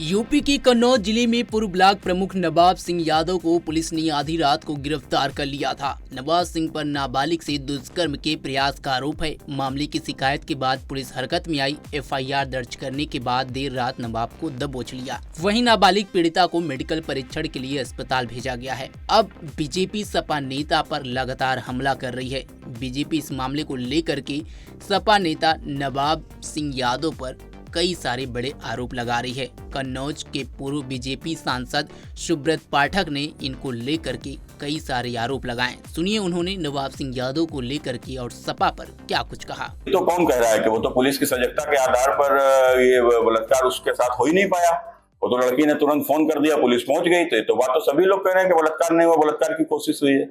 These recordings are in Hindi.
यूपी के कन्नौज जिले में पूर्व ब्लॉक प्रमुख नवाब सिंह यादव को पुलिस ने आधी रात को गिरफ्तार कर लिया था। नवाब सिंह पर नाबालिग से दुष्कर्म के प्रयास का आरोप है। मामले की शिकायत के बाद पुलिस हरकत में आई। एफआईआर दर्ज करने के बाद देर रात नवाब को दबोच लिया। वहीं नाबालिग पीड़िता को मेडिकल परीक्षण के लिए अस्पताल भेजा गया है। अब बीजेपी सपा नेता पर लगातार हमला कर रही है। बीजेपी इस मामले को लेकर के सपा नेता नवाब सिंह यादव पर कई सारे बड़े आरोप लगा रही है। कन्नौज के पूर्व बीजेपी सांसद सुब्रत पाठक ने इनको लेकर के कई सारे आरोप लगाए। सुनिए उन्होंने नवाब सिंह यादव को लेकर के और सपा पर क्या कुछ कहा। तो कौन कह रहा है कि वो तो पुलिस की सजगता के आधार पर ये बलात्कार उसके साथ हो ही नहीं पाया। वो तो लड़की ने तुरंत फोन कर दिया, पुलिस पहुंच गई। तो बात तो सभी लोग कह रहे हैं कि बलात्कार नहीं हुआ, बलात्कार की कोशिश हुई है।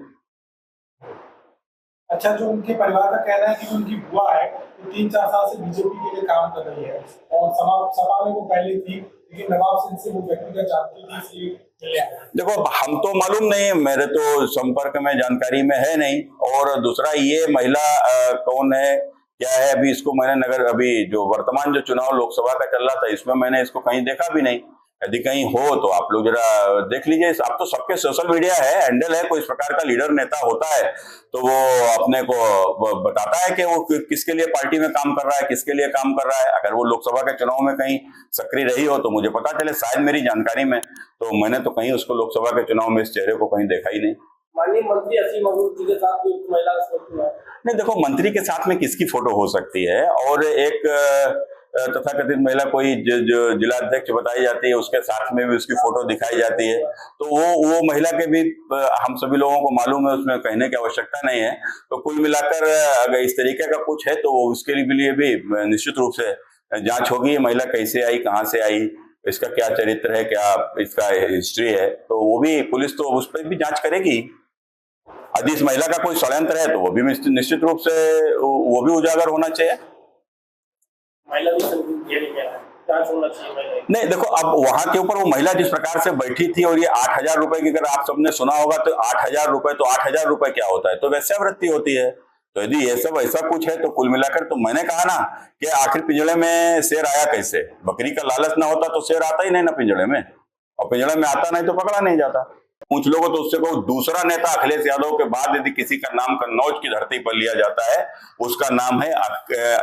अच्छा, जो उनके परिवार का कहना है कि उनकी बुआ है तो 3-4 साल से बीजेपी के लिए काम कर रही है और सपा में वो पहले थी, लेकिन नवाब सिंह से वो व्यक्तिगत जानती थी, इसलिए मिले। देखो, हम तो मालूम नहीं, मेरे तो संपर्क में जानकारी में है नहीं। और दूसरा, ये महिला कौन है क्या है, अभी इसको मैंने अभी जो वर्तमान जो चुनाव लोकसभा का चल रहा था इसमें मैंने इसको कहीं देखा भी नहीं। यदि कहीं हो तो आप लोग जरा देख लीजिए। अब तो सबके सोशल मीडिया है, हैंडल है, कोई इस प्रकार का लीडर नेता होता है तो वो अपने को बताता है कि वो किसके लिए पार्टी में काम कर रहा है, किसके लिए काम कर रहा है। अगर वो लोकसभा के चुनाव में कहीं सक्रिय रही हो तो मुझे पता चले, शायद मेरी जानकारी में। तो मैंने तो कहीं उसको लोकसभा के चुनाव में इस चेहरे को कहीं देखा ही नहीं। माननीय मंत्री असीम अग्रवाल जी के साथ महिला नहीं, देखो, मंत्री के साथ में किसकी फोटो हो सकती है, और एक तथाकथित महिला कोई जो जिला अध्यक्ष बताई जाती है उसके साथ में भी उसकी फोटो दिखाई जाती है। तो वो महिला के भी हम सभी लोगों को मालूम है, उसमें कहने की आवश्यकता नहीं है। तो कुल मिलाकर अगर इस तरीके का कुछ है तो उसके लिए भी निश्चित रूप से जांच होगी। महिला कैसे आई, कहाँ से आई, इसका क्या चरित्र है, क्या इसका हिस्ट्री है, तो वो भी पुलिस तो उस पर भी जांच करेगी। यदि इस महिला का कोई षड्यंत्र है तो वो भी निश्चित रूप से वो भी उजागर होना चाहिए। नहीं, देखो, अब वहां के ऊपर वो महिला जिस प्रकार से बैठी थी और ये 8,000 रुपए की, अगर आप सबने सुना होगा तो 8,000 रुपए, तो 8,000 रुपए क्या होता है, तो वैश्यावृत्ति होती है। तो यदि ये सब ऐसा कुछ है तो कुल मिलाकर तो मैंने कहा ना कि आखिर पिंजड़े में शेर आया कैसे। बकरी का लालच ना होता तो शेर आता ही नहीं ना पिंजड़े में, और पिंजड़े में आता नहीं तो पकड़ा नहीं जाता। कुछ लोगों तो उससे को दूसरा नेता अखिलेश यादव के बाद यदि किसी का नाम कन्नौज की धरती पर लिया जाता है, उसका नाम है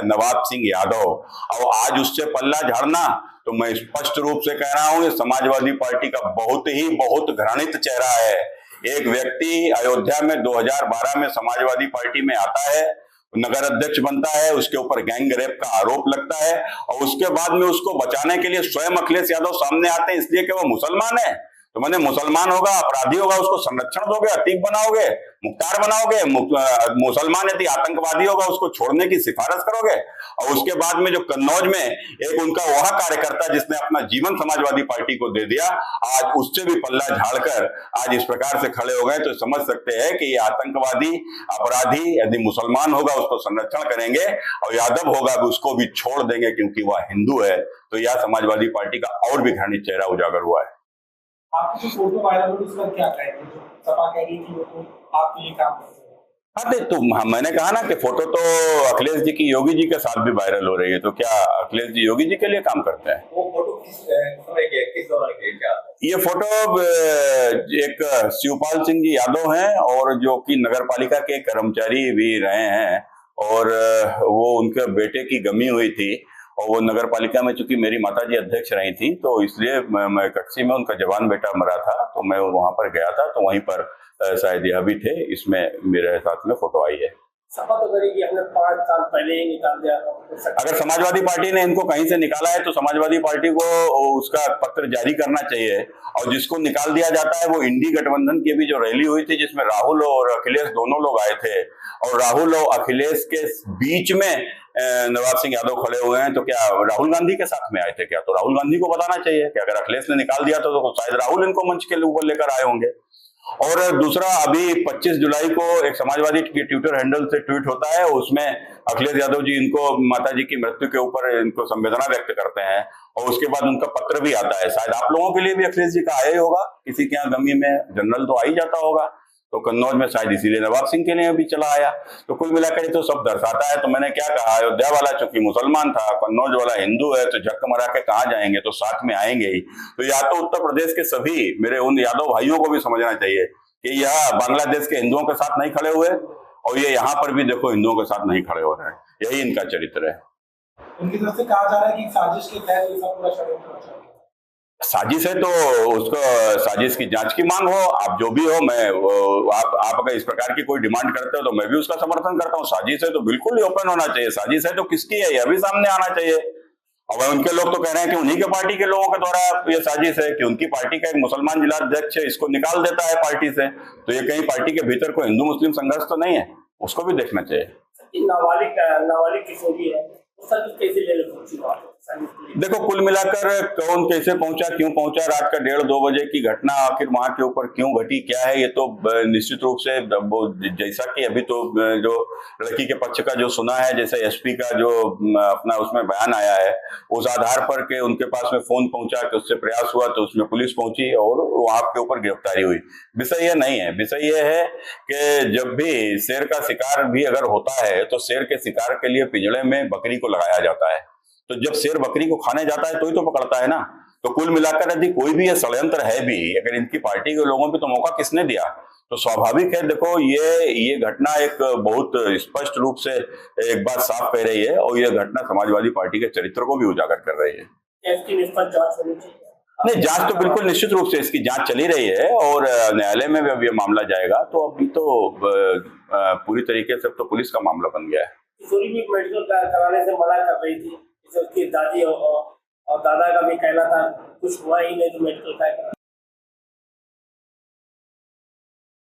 नवाब सिंह यादव। और आज उससे पल्ला झाड़ना, तो मैं स्पष्ट रूप से कह रहा हूं, समाजवादी पार्टी का बहुत घृणित चेहरा है। एक व्यक्ति अयोध्या में 2012 में समाजवादी पार्टी में आता है, नगर अध्यक्ष बनता है, उसके ऊपर गैंग रेप का आरोप लगता है, और उसके बाद में उसको बचाने के लिए स्वयं अखिलेश यादव सामने आते हैं, इसलिए कि वो मुसलमान है। तो मैंने मुसलमान होगा, अपराधी होगा, उसको संरक्षण दोगे, अतीक बनाओगे, मुख्तार बनाओगे। मुसलमान यदि आतंकवादी होगा उसको छोड़ने की सिफारिश करोगे। और उसके बाद में जो कन्नौज में एक उनका वह कार्यकर्ता जिसने अपना जीवन समाजवादी पार्टी को दे दिया, आज उससे भी पल्ला झाड़कर आज इस प्रकार से खड़े हो गए, तो समझ सकते हैं कि ये आतंकवादी अपराधी यदि मुसलमान होगा उसको संरक्षण करेंगे, और यादव होगा उसको भी छोड़ देंगे क्योंकि वह हिंदू है। तो यह समाजवादी पार्टी का और भी घृणित चेहरा उजागर हुआ है। आपकी जो फोटो वायरल हुई उस पर क्या कहेंगे? जो सपा कह रही थी वो तो आपके लिए काम करते हैं। हाँ, तो मैंने कहा ना कि फोटो तो अखिलेश जी की योगी जी के साथ भी वायरल हो रही है। तो क्या अखिलेश जी योगी जी के लिए काम करते हैं? वो फोटो किस दौरान की क्या? ये फोटो एक शिवपाल सिंह जी यादव हैं, और जो कि नगर पालिका के कर्मचारी भी रहे हैं, और वो उनके बेटे की गमी हुई थी, और वो नगर पालिका में चूंकि मेरी माताजी अध्यक्ष रही थी तो इसलिए मैं कच्ची में उनका जवान बेटा मरा था, तो मैं वहां पर गया था, तो वहीं पर शायद यह भी थे, इसमें मेरे साथ में फोटो आई है। सपा तो करेगी, हमने 5 साल पहले ही निकाल दिया। अगर समाजवादी पार्टी ने इनको कहीं से निकाला है तो समाजवादी पार्टी को उसका पत्र जारी करना चाहिए। और जिसको निकाल दिया जाता है वो इंडी गठबंधन की भी जो रैली हुई थी जिसमें राहुल और अखिलेश दोनों लोग आए थे, और राहुल और अखिलेश के बीच में नवाब सिंह यादव खड़े हुए हैं, तो क्या राहुल गांधी के साथ में आए थे क्या? तो राहुल गांधी को बताना चाहिए कि अगर अखिलेश ने निकाल दिया तो शायद राहुल इनको मंच के ऊपर लेकर आए होंगे। और दूसरा, अभी 25 जुलाई को एक समाजवादी के ट्विटर हैंडल से ट्वीट होता है, उसमें अखिलेश यादव जी इनको माताजी की मृत्यु के ऊपर इनको संवेदना व्यक्त करते हैं, और उसके बाद उनका पत्र भी आता है। शायद आप लोगों के लिए भी अखिलेश जी का आया ही होगा, किसी के यहाँ गमी में जनरल तो आ ही जाता होगा। तो कन्नौज में शायद इसीलिए नवाब सिंह के लिए भी चला आया। तो कुल मिलाकर ये तो सब दर्शाता है। तो मैंने क्या कहा, अयोध्या वाला चूंकि मुसलमान था, कन्नौज वाला हिंदू है, तो झक मरा के कहाँ जाएंगे, तो साथ में आएंगे ही। तो या तो उत्तर प्रदेश के सभी मेरे उन यादव भाइयों को भी समझना चाहिए कि यह बांग्लादेश के हिंदुओं के साथ नहीं खड़े हुए और ये यहाँ पर भी देखो हिंदुओं के साथ नहीं खड़े हो रहे हैं। यही इनका चरित्र है। उनकी तरफ से कहा जा रहा है कि साजिश के तहत ये सब पूरा षड्यंत्र रचा गया। साजिश है तो उसको साजिश की जांच की मांग हो, आप जो भी हो, मैं आप अगर इस प्रकार की कोई डिमांड करते हो तो मैं भी उसका समर्थन करता हूँ। साजिश है तो बिल्कुल ही ओपन होना चाहिए। साजिश है तो किसकी है यह भी सामने आना चाहिए। अब उनके लोग तो कह रहे हैं कि उन्हीं के पार्टी के लोगों के द्वारा ये साजिश है कि उनकी पार्टी का एक मुसलमान जिला अध्यक्ष है, इसको निकाल देता है पार्टी से। तो ये कहीं पार्टी के भीतर कोई हिंदू मुस्लिम संघर्ष तो नहीं है, उसको भी देखना चाहिए। नाबालिग किशोरी है, उसका कैसे ले लो? देखो कुल मिलाकर कौन कैसे पहुंचा, क्यों पहुंचा, रात का 1:30-2 बजे की घटना आखिर वहां के ऊपर क्यों घटी, क्या है, ये तो निश्चित रूप से जैसा कि अभी तो जो लड़की के पक्ष का जो सुना है, जैसे एसपी का जो अपना उसमें बयान आया है, उस आधार पर के उनके पास में फोन पहुंचा कि उससे प्रयास हुआ तो उसमें पुलिस पहुंची और वहां के ऊपर गिरफ्तारी हुई। विषय यह नहीं है। विषय यह है कि जब भी शेर का शिकार भी अगर होता है तो शेर के शिकार के लिए पिंजड़े में बकरी को लगाया जाता है। तो जब शेर बकरी को खाने जाता है तो ही तो पकड़ता है ना। तो कुल मिलाकर यदि कोई भी ये षड्यंत्र है भी, अगर इनकी पार्टी के लोगों को तो मौका किसने दिया, तो स्वाभाविक है। देखो ये घटना एक बहुत स्पष्ट रूप से एक बात साफ कह रही है और ये घटना समाजवादी पार्टी के चरित्र को भी उजागर कर रही है। इसकी निष्पक्ष जांच होनी चाहिए। नहीं, जांच तो बिल्कुल निश्चित रूप से इसकी जांच चली रही है और न्यायालय में भी अब ये मामला जाएगा। तो अभी तो पूरी तरीके से तो पुलिस का मामला बन गया है। किशोरी भी मेडिकल कराने से मना कर रही थी, उसकी दादी और दादा का भी कहना था कुछ हुआ ही नहीं तो मेडिकल का